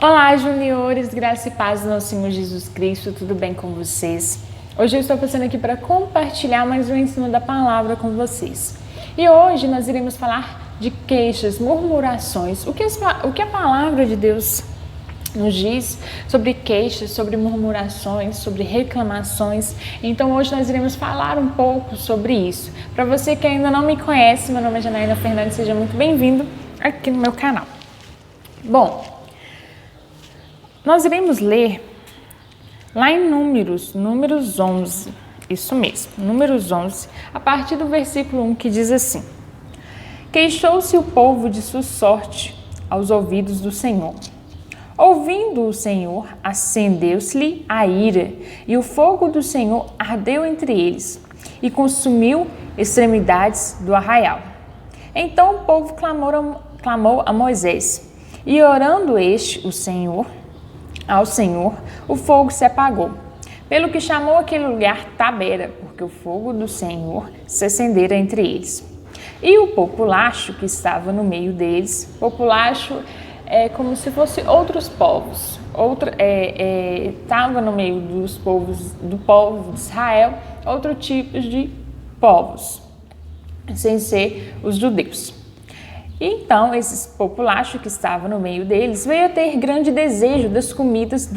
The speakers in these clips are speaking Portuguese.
Olá, juniores, graça e paz do nosso Senhor Jesus Cristo, tudo bem com vocês? Hoje eu estou passando aqui para compartilhar mais um ensino da palavra com vocês. E hoje nós iremos falar de queixas, murmurações, o que a palavra de Deus nos diz sobre queixas, sobre murmurações, sobre reclamações. Então hoje nós iremos falar um pouco sobre isso. Para você que ainda não me conhece, meu nome é Janaína Fernandes, seja muito bem-vindo aqui no meu canal. Bom, nós iremos ler lá em Números 11, isso mesmo, Números 11, a partir do versículo 1, que diz assim: Queixou-se o povo de sua sorte aos ouvidos do Senhor. Ouvindo o Senhor, acendeu-se-lhe a ira, e o fogo do Senhor ardeu entre eles, e consumiu extremidades do arraial. Então o povo clamou a Moisés, e orando ao Senhor, o fogo se apagou, pelo que chamou aquele lugar Tabera, porque o fogo do Senhor se acendera entre eles. E o populacho que estava no meio deles, populacho é como se fosse outros povos, estava no meio do povo de Israel, outro tipo de povos, sem ser os judeus. Então, esse populacho que estava no meio deles veio a ter grande desejo das comidas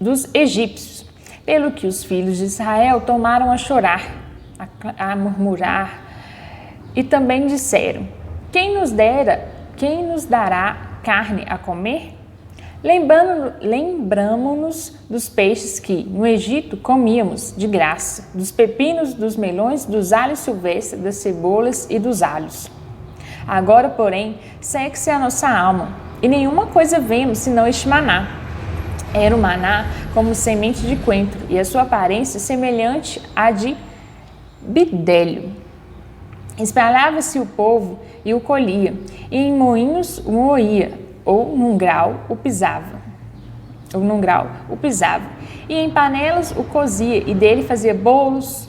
dos egípcios, pelo que os filhos de Israel tomaram a chorar, a murmurar, e também disseram: Quem nos dará carne a comer? Lembramo-nos dos peixes que no Egito comíamos de graça, dos pepinos, dos melões, dos alhos silvestres, das cebolas e dos alhos. Agora, porém, seque-se a nossa alma, e nenhuma coisa vemos senão este maná. Era o maná como semente de coentro, e a sua aparência semelhante à de bidélio. Espalhava-se o povo e o colhia, e em moinhos o moía, ou num grau o pisava. E em panelas o cozia, e dele fazia bolos.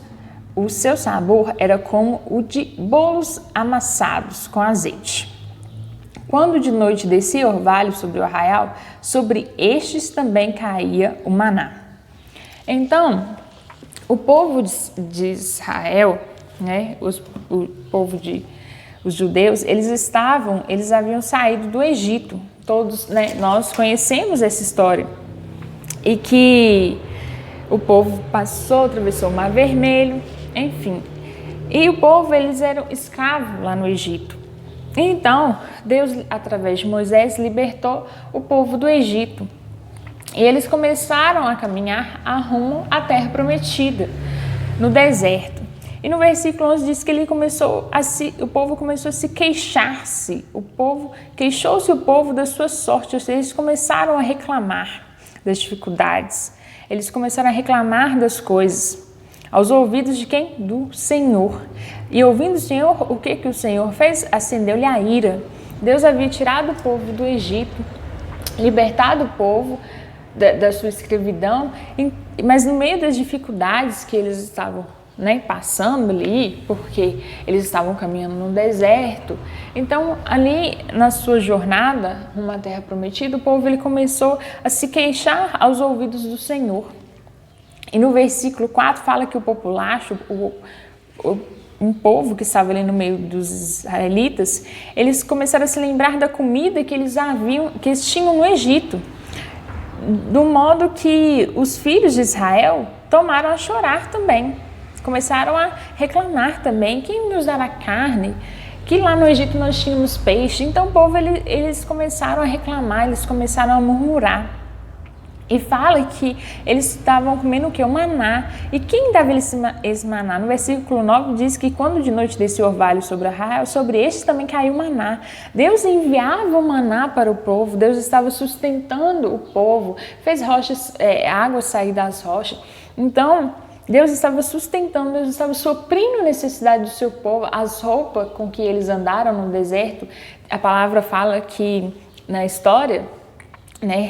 O seu sabor era como o de bolos amassados com azeite. Quando de noite descia o orvalho sobre o arraial, sobre estes também caía o maná. Então, o povo de Israel, os judeus, eles haviam saído do Egito. Todos, nós conhecemos essa história. E que o povo atravessou o Mar Vermelho, enfim. E o povo, eles eram escravos lá no Egito. Então, Deus, através de Moisés, libertou o povo do Egito. E eles começaram a caminhar rumo à terra prometida, no deserto. E no versículo 11 diz que o povo começou a se queixar-se. Queixou-se o povo da sua sorte, ou seja, eles começaram a reclamar das dificuldades. Eles começaram a reclamar das coisas. Aos ouvidos de quem? Do Senhor. E ouvindo o Senhor, o que o Senhor fez? Acendeu-lhe a ira. Deus havia tirado o povo do Egito, libertado o povo da sua escravidão, mas no meio das dificuldades que eles estavam passando ali, porque eles estavam caminhando no deserto. Então, ali na sua jornada rumo à terra prometida, o povo ele começou a se queixar aos ouvidos do Senhor. E no versículo 4 fala que o populacho, um povo que estava ali no meio dos israelitas, eles começaram a se lembrar da comida que eles tinham no Egito, do modo que os filhos de Israel tomaram a chorar também, começaram a reclamar também: quem nos dará carne? Que lá no Egito nós tínhamos peixe. Então o povo, eles começaram a reclamar, eles começaram a murmurar. E fala que eles estavam comendo o quê? O maná. E quem dava esse maná? No versículo 9 diz que quando de noite descia o orvalho sobre o arraial, sobre este também caiu o maná. Deus enviava o maná para o povo, Deus estava sustentando o povo, fez água sair das rochas. Então, Deus estava sustentando, Deus estava suprindo a necessidade do seu povo, as roupas com que eles andaram no deserto. A palavra fala que na história,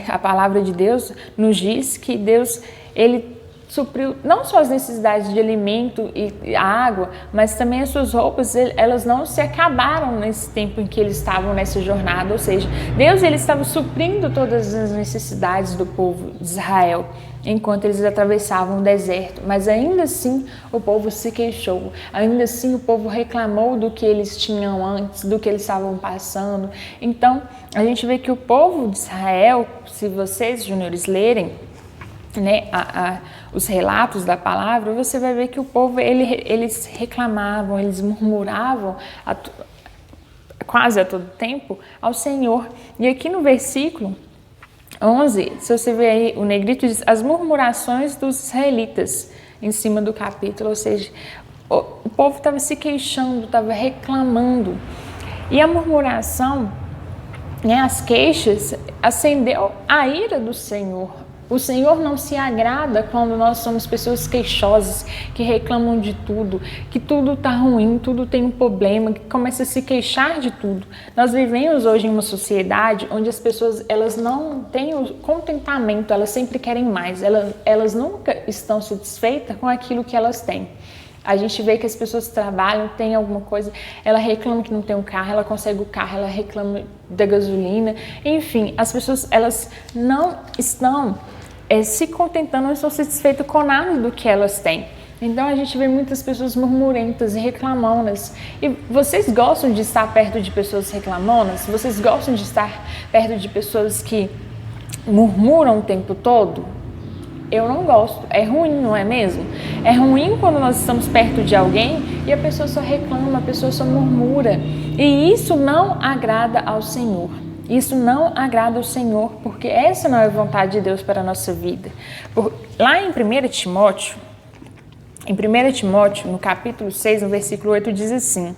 a palavra de Deus nos diz que Deus, ele supriu não só as necessidades de alimento e água, mas também as suas roupas, elas não se acabaram nesse tempo em que eles estavam nessa jornada, ou seja, Deus ele estava suprindo todas as necessidades do povo de Israel, enquanto eles atravessavam o deserto, mas ainda assim o povo se queixou, ainda assim o povo reclamou do que eles tinham antes, do que eles estavam passando. Então, a gente vê que o povo de Israel, se vocês, juniores, lerem, né, os relatos da palavra, você vai ver que o povo, eles reclamavam, eles murmuravam quase a todo tempo ao Senhor. E aqui no versículo 11, se você ver aí, o negrito diz as murmurações dos israelitas em cima do capítulo, ou seja, o povo estava se queixando, estava reclamando. E a murmuração, né, as queixas, acendeu a ira do Senhor. O Senhor não se agrada quando nós somos pessoas queixosas, que reclamam de tudo, que tudo está ruim, tudo tem um problema, que começa a se queixar de tudo. Nós vivemos hoje em uma sociedade onde as pessoas elas não têm o contentamento, elas sempre querem mais, elas nunca estão satisfeitas com aquilo que elas têm. A gente vê que as pessoas trabalham, tem alguma coisa, ela reclama que não tem um carro, ela consegue o carro, ela reclama da gasolina, enfim, as pessoas elas não estão se contentando, não estão satisfeitas com nada do que elas têm. Então a gente vê muitas pessoas murmurentas e reclamonas. E vocês gostam de estar perto de pessoas reclamonas? Vocês gostam de estar perto de pessoas que murmuram o tempo todo? Eu não gosto. É ruim, não é mesmo? É ruim quando nós estamos perto de alguém e a pessoa só reclama, a pessoa só murmura. E isso não agrada ao Senhor. Isso não agrada ao Senhor, porque essa não é a vontade de Deus para a nossa vida. Lá em 1 Timóteo, no capítulo 6, no versículo 8, diz assim: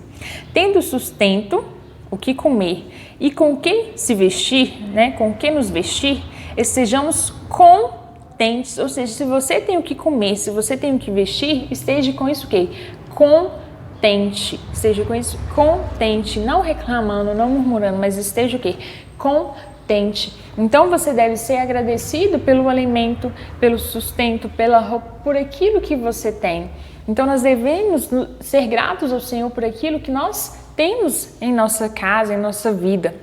tendo sustento, o que comer, e com o que se vestir, né, com o que nos vestir, estejamos contentes. Ou seja, se você tem o que comer, se você tem o que vestir, esteja com isso o quê? Contente. Esteja com isso contente, não reclamando, não murmurando, mas esteja o quê? Contente. Então você deve ser agradecido pelo alimento, pelo sustento, pela roupa, por aquilo que você tem. Então nós devemos ser gratos ao Senhor por aquilo que nós temos em nossa casa, em nossa vida.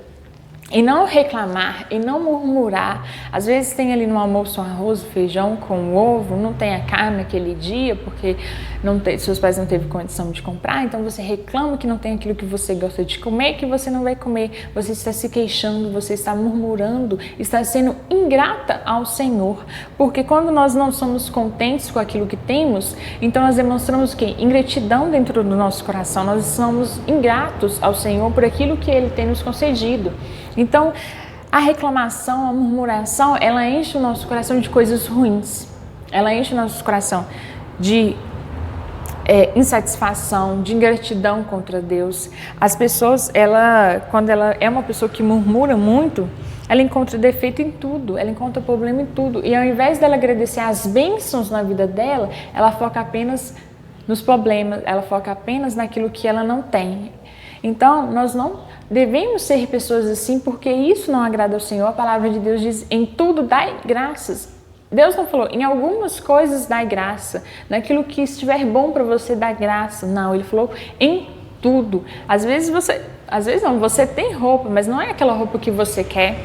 E não reclamar, e não murmurar. Às vezes tem ali no almoço um arroz, feijão com ovo, não tem a carne naquele dia, porque seus pais não teve condição de comprar, então você reclama que não tem aquilo que você gosta de comer, que você não vai comer. Você está se queixando, você está murmurando, está sendo ingrata ao Senhor. Porque quando nós não somos contentes com aquilo que temos, então nós demonstramos o quê? Ingratidão dentro do nosso coração. Nós somos ingratos ao Senhor por aquilo que Ele tem nos concedido. Então, a reclamação, a murmuração, ela enche o nosso coração de coisas ruins. Ela enche o nosso coração de insatisfação, de ingratidão contra Deus. As pessoas, quando ela é uma pessoa que murmura muito, ela encontra defeito em tudo, ela encontra problema em tudo. E ao invés dela agradecer as bênçãos na vida dela, ela foca apenas nos problemas, ela foca apenas naquilo que ela não tem. Então, nós não devemos ser pessoas assim, porque isso não agrada ao Senhor. A palavra de Deus diz, em tudo dai graças. Deus não falou, em algumas coisas dai graça, naquilo que estiver bom para você dá graça. Não, Ele falou, em tudo. Às vezes você tem roupa, mas não é aquela roupa que você quer.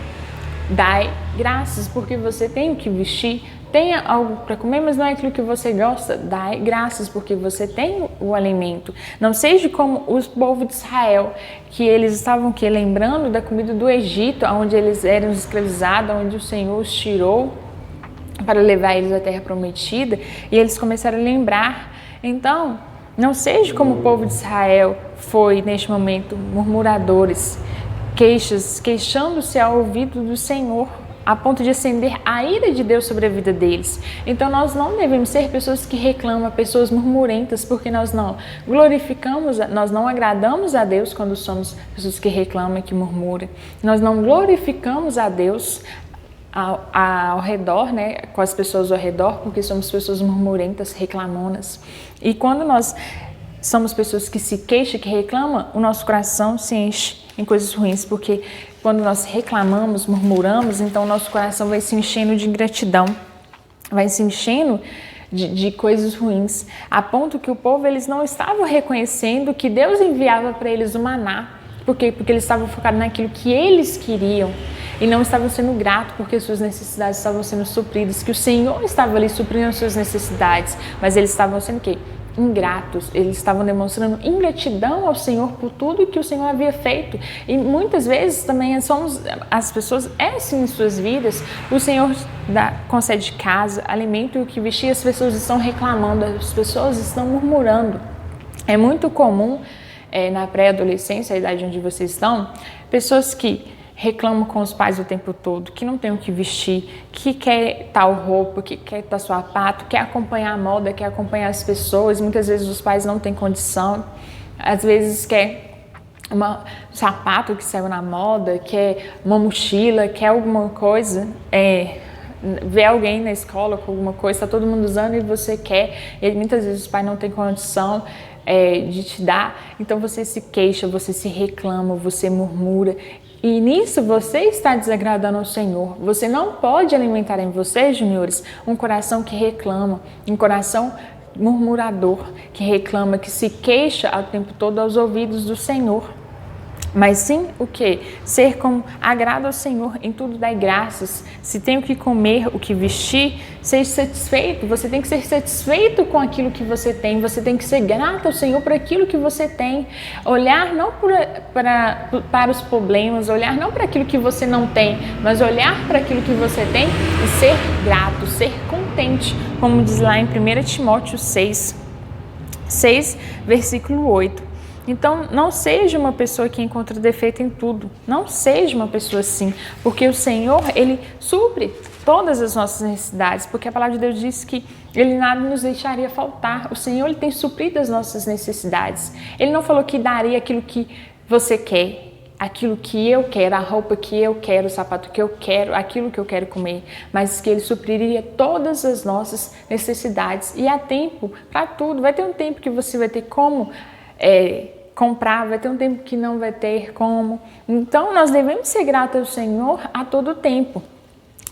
Dai graças, porque você tem o que vestir. Tenha algo para comer, mas não é aquilo que você gosta. Dai graças, porque você tem o alimento. Não seja como o povo de Israel, que eles estavam lembrando da comida do Egito, onde eles eram escravizados, onde o Senhor os tirou para levar eles à terra prometida, e eles começaram a lembrar. Então, não seja como o povo de Israel foi neste momento, murmuradores, queixando-se ao ouvido do Senhor, a ponto de acender a ira de Deus sobre a vida deles. Então nós não devemos ser pessoas que reclamam, pessoas murmurentas, porque nós não glorificamos, nós não agradamos a Deus quando somos pessoas que reclamam e que murmuram. Nós não glorificamos a Deus ao redor, né, com as pessoas ao redor, porque somos pessoas murmurentas, reclamonas. E quando nós somos pessoas que se queixam, que reclamam, o nosso coração se enche em coisas ruins, porque quando nós reclamamos, murmuramos, então o nosso coração vai se enchendo de ingratidão, vai se enchendo de coisas ruins, a ponto que o povo, eles não estavam reconhecendo que Deus enviava para eles o maná. Por quê? Porque eles estavam focados naquilo que eles queriam e não estavam sendo gratos porque suas necessidades estavam sendo supridas, que o Senhor estava ali suprindo as suas necessidades, mas eles estavam sendo o quê? Ingratos, eles estavam demonstrando ingratidão ao Senhor por tudo que o Senhor havia feito. E muitas vezes também as pessoas, assim em suas vidas, o Senhor concede casa, alimento e o que vestir, as pessoas estão reclamando, as pessoas estão murmurando. É muito comum na pré-adolescência, a idade onde vocês estão, pessoas que reclamam com os pais o tempo todo, que não tem o que vestir, que quer tal roupa, que quer tal sapato, quer acompanhar a moda, quer acompanhar as pessoas. Muitas vezes os pais não têm condição, às vezes quer um sapato que saiu na moda, quer uma mochila, quer alguma coisa, vê alguém na escola com alguma coisa, está todo mundo usando e você quer, e muitas vezes os pais não têm condição de te dar, então você se queixa, você se reclama, você murmura. E nisso você está desagradando ao Senhor. Você não pode alimentar em você, juniores, um coração que reclama, um coração murmurador, que reclama, que se queixa o tempo todo aos ouvidos do Senhor. Mas sim o quê? Ser como agrada ao Senhor, em tudo dai graças. Se tem o que comer, o que vestir, seja satisfeito. Você tem que ser satisfeito com aquilo que você tem. Você tem que ser grato ao Senhor por aquilo que você tem. Olhar não para os problemas, olhar não para aquilo que você não tem, mas olhar para aquilo que você tem e ser grato, ser contente. Como diz lá em 1 Timóteo 6, versículo 8. Então, não seja uma pessoa que encontra defeito em tudo. Não seja uma pessoa assim, porque o Senhor, Ele supre todas as nossas necessidades, porque a palavra de Deus diz que Ele nada nos deixaria faltar. O Senhor, Ele tem suprido as nossas necessidades. Ele não falou que daria aquilo que você quer, aquilo que eu quero, a roupa que eu quero, o sapato que eu quero, aquilo que eu quero comer, mas que Ele supriria todas as nossas necessidades. E há tempo para tudo. Vai ter um tempo que você vai ter como comprar, vai ter um tempo que não vai ter como. Então, nós devemos ser gratos ao Senhor a todo tempo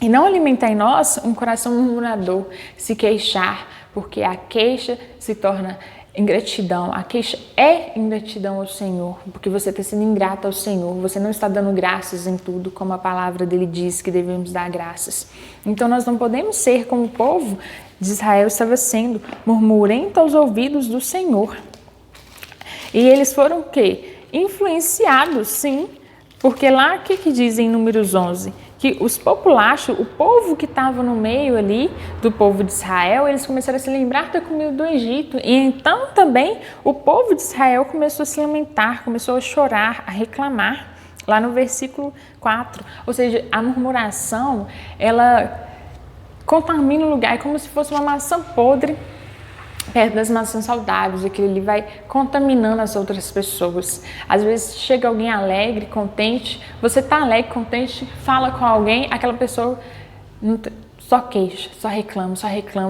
e não alimentar em nós um coração murmurador, se queixar, porque a queixa se torna ingratidão. A queixa é ingratidão ao Senhor, porque você está sendo ingrato ao Senhor, você não está dando graças em tudo, como a palavra dele diz que devemos dar graças. Então, nós não podemos ser como o povo de Israel estava sendo, murmurento aos ouvidos do Senhor. E eles foram o quê? Influenciados, sim, porque lá, o que diz em Números 11? Que os populachos, o povo que estava no meio ali do povo de Israel, eles começaram a se lembrar da comida do Egito. E então também o povo de Israel começou a se lamentar, começou a chorar, a reclamar, lá no versículo 4. Ou seja, a murmuração, ela contamina o lugar, é como se fosse uma maçã podre perto das maçãs saudáveis, aquilo ali vai contaminando as outras pessoas. Às vezes chega alguém alegre, contente, você está alegre, contente, fala com alguém, aquela pessoa só queixa, só reclama.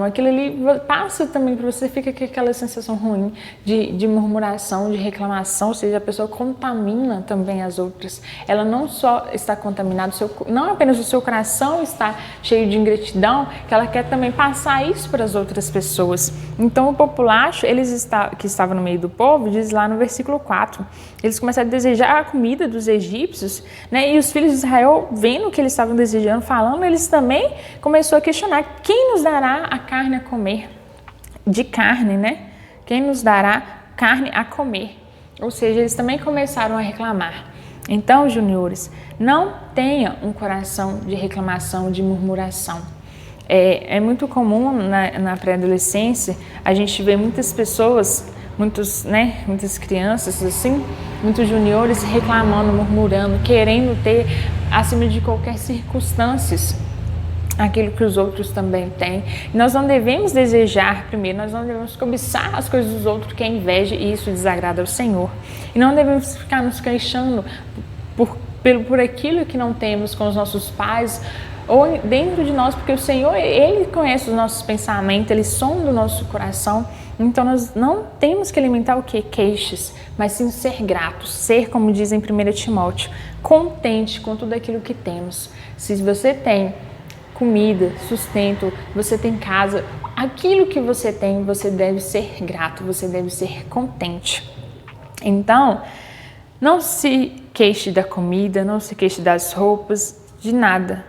Aquilo ali passa também para você, fica com aquela sensação ruim de murmuração, de reclamação, ou seja, a pessoa contamina também as outras. Ela não só está contaminada, não apenas o seu coração está cheio de ingratidão, que ela quer também passar isso para as outras pessoas. Então o populacho, que estava no meio do povo, diz lá no versículo 4, eles começaram a desejar a comida dos egípcios, né? E os filhos de Israel, vendo o que eles estavam desejando, falando, eles também começaram a questionar: quem nos dará a carne a comer? De carne, né? Quem nos dará carne a comer? Ou seja, eles também começaram a reclamar. Então, juniores, não tenha um coração de reclamação, de murmuração. É muito comum na pré-adolescência a gente vê muitas pessoas, muitas crianças assim, muitos juniores reclamando, murmurando, querendo ter acima de qualquer circunstância aquilo que os outros também têm. Nós não devemos desejar primeiro, nós não devemos cobiçar as coisas dos outros, que é inveja, e isso desagrada ao Senhor. E não devemos ficar nos queixando por aquilo que não temos com os nossos pais ou dentro de nós, porque o Senhor, Ele conhece os nossos pensamentos, Ele sonda o nosso coração. Então nós não temos que alimentar o quê? Queixas, mas sim ser gratos, ser, como diz em 1 Timóteo, contente com tudo aquilo que temos. Se você tem comida, sustento, você tem casa, aquilo que você tem, você deve ser grato, você deve ser contente. Então, não se queixe da comida, não se queixe das roupas, de nada.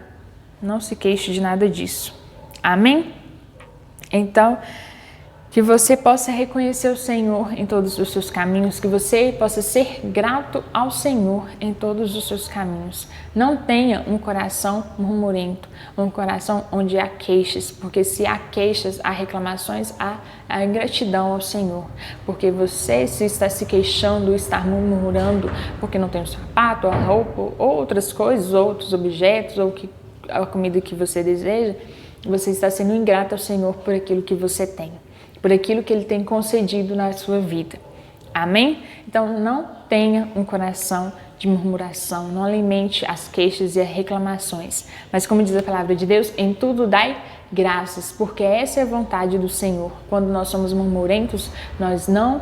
Não se queixe de nada disso. Amém? Então, que você possa reconhecer o Senhor em todos os seus caminhos, que você possa ser grato ao Senhor em todos os seus caminhos. Não tenha um coração murmurento, um coração onde há queixas, porque se há queixas, há reclamações, há ingratidão ao Senhor. Porque você, se está se queixando, está murmurando, porque não tem um sapato, a roupa, ou outras coisas, outros objetos, ou a comida que você deseja, você está sendo ingrato ao Senhor por aquilo que você tem, por aquilo que Ele tem concedido na sua vida. Amém? Então, não tenha um coração de murmuração, não alimente as queixas e as reclamações. Mas, como diz a palavra de Deus, em tudo dai graças, porque essa é a vontade do Senhor. Quando nós somos murmurentos, nós não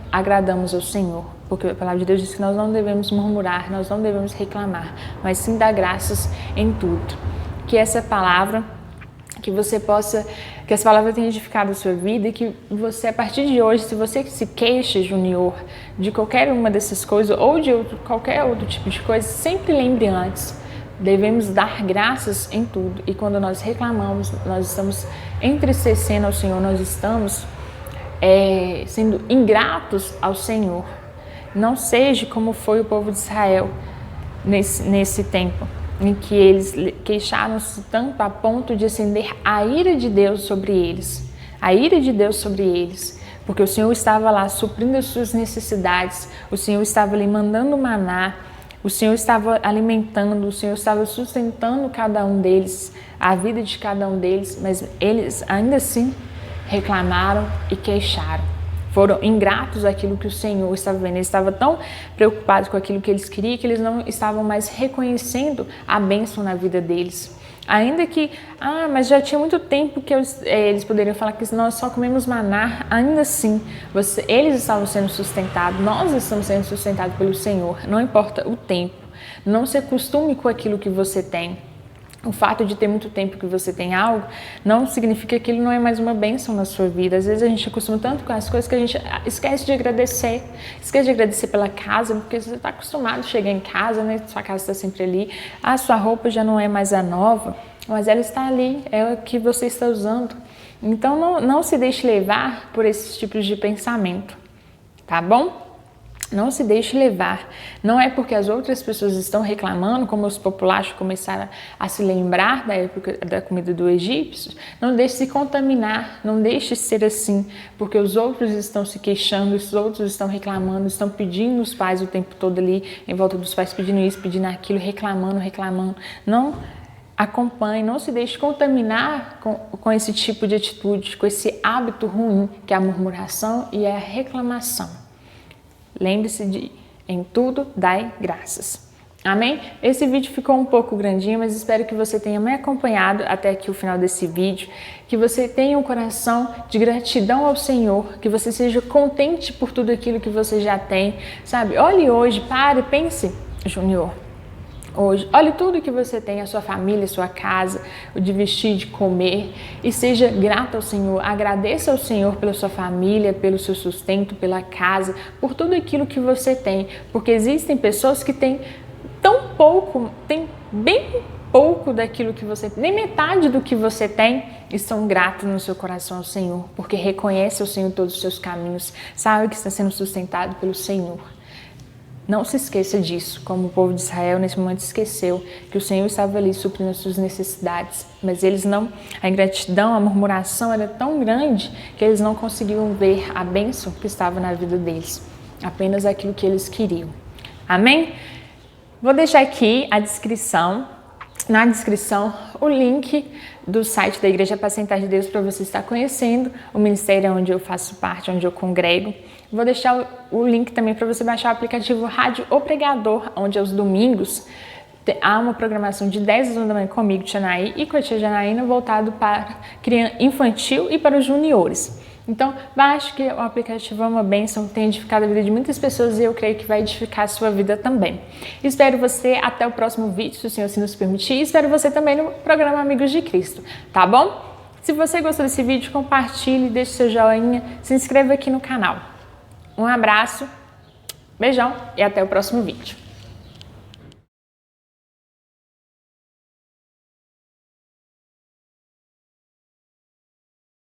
agradamos ao Senhor, porque a palavra de Deus diz que nós não devemos murmurar, nós não devemos reclamar, mas sim dar graças em tudo. Que essa palavra, que essa palavra tenha edificado a sua vida e que você, a partir de hoje, se você se queixa, Junior, de qualquer uma dessas coisas ou de qualquer outro tipo de coisa, sempre lembre antes, devemos dar graças em tudo. E quando nós reclamamos, nós estamos entristecendo ao Senhor, nós estamos sendo ingratos ao Senhor. Não seja como foi o povo de Israel nesse tempo, em que eles queixaram-se tanto a ponto de acender a ira de Deus sobre eles. A ira de Deus sobre eles. Porque o Senhor estava lá suprindo as suas necessidades, o Senhor estava ali mandando maná, o Senhor estava alimentando, o Senhor estava sustentando cada um deles, a vida de cada um deles, mas eles ainda assim reclamaram e queixaram. Foram ingratos àquilo que o Senhor estava vendo. Eles estavam tão preocupados com aquilo que eles queriam que eles não estavam mais reconhecendo a bênção na vida deles. Ainda que, mas já tinha muito tempo que eles poderiam falar que nós só comemos maná, ainda assim, eles estavam sendo sustentados, nós estamos sendo sustentados pelo Senhor, não importa o tempo. Não se acostume com aquilo que você tem. O fato de ter muito tempo que você tem algo não significa que aquilo não é mais uma bênção na sua vida. Às vezes a gente acostuma tanto com as coisas que a gente esquece de agradecer. Esquece de agradecer pela casa, porque você está acostumado a chegar em casa, né? Sua casa está sempre ali. A sua roupa já não é mais a nova, mas ela está ali, é o que você está usando. Então não se deixe levar por esses tipos de pensamento, tá bom? Não se deixe levar. Não é porque as outras pessoas estão reclamando, como os populares começaram a se lembrar da época da comida do egípcio. Não deixe se contaminar, não deixe ser assim, porque os outros estão se queixando, os outros estão reclamando, estão pedindo os pais o tempo todo ali, em volta dos pais pedindo isso, pedindo aquilo, reclamando. Não acompanhe, não se deixe contaminar com esse tipo de atitude, com esse hábito ruim, que é a murmuração e a reclamação. Lembre-se de, em tudo, dai graças. Amém? Esse vídeo ficou um pouco grandinho, mas espero que você tenha me acompanhado até aqui o final desse vídeo, que você tenha um coração de gratidão ao Senhor, que você seja contente por tudo aquilo que você já tem, sabe? Olhe hoje, pare, pense, Junior. Hoje, olhe tudo que você tem, a sua família, a sua casa, o de vestir, de comer, e seja grato ao Senhor, agradeça ao Senhor pela sua família, pelo seu sustento, pela casa, por tudo aquilo que você tem, porque existem pessoas que têm tão pouco, têm bem pouco daquilo que você tem, nem metade do que você tem, e são gratos no seu coração ao Senhor, porque reconhece ao Senhor todos os seus caminhos, sabe que está sendo sustentado pelo Senhor. Não se esqueça disso, como o povo de Israel nesse momento esqueceu que o Senhor estava ali suprindo as suas necessidades, mas eles não, a ingratidão, a murmuração era tão grande que eles não conseguiam ver a bênção que estava na vida deles, apenas aquilo que eles queriam. Amém? Vou deixar aqui na descrição, o link do site da Igreja Apacentar de Deus para você estar conhecendo o ministério onde eu faço parte, onde eu congrego. Vou deixar o link também para você baixar o aplicativo Rádio O Pregador, onde aos domingos há uma programação de 10 horas da manhã comigo, Tia Naí, e com a Tia Janaína, voltado para criança infantil e para os juniores. Então, baixe que o aplicativo é uma bênção, tem edificado a vida de muitas pessoas e eu creio que vai edificar a sua vida também. Espero você até o próximo vídeo, se o Senhor assim nos permitir, e espero você também no programa Amigos de Cristo, tá bom? Se você gostou desse vídeo, compartilhe, deixe seu joinha, se inscreva aqui no canal. Um abraço, beijão e até o próximo vídeo.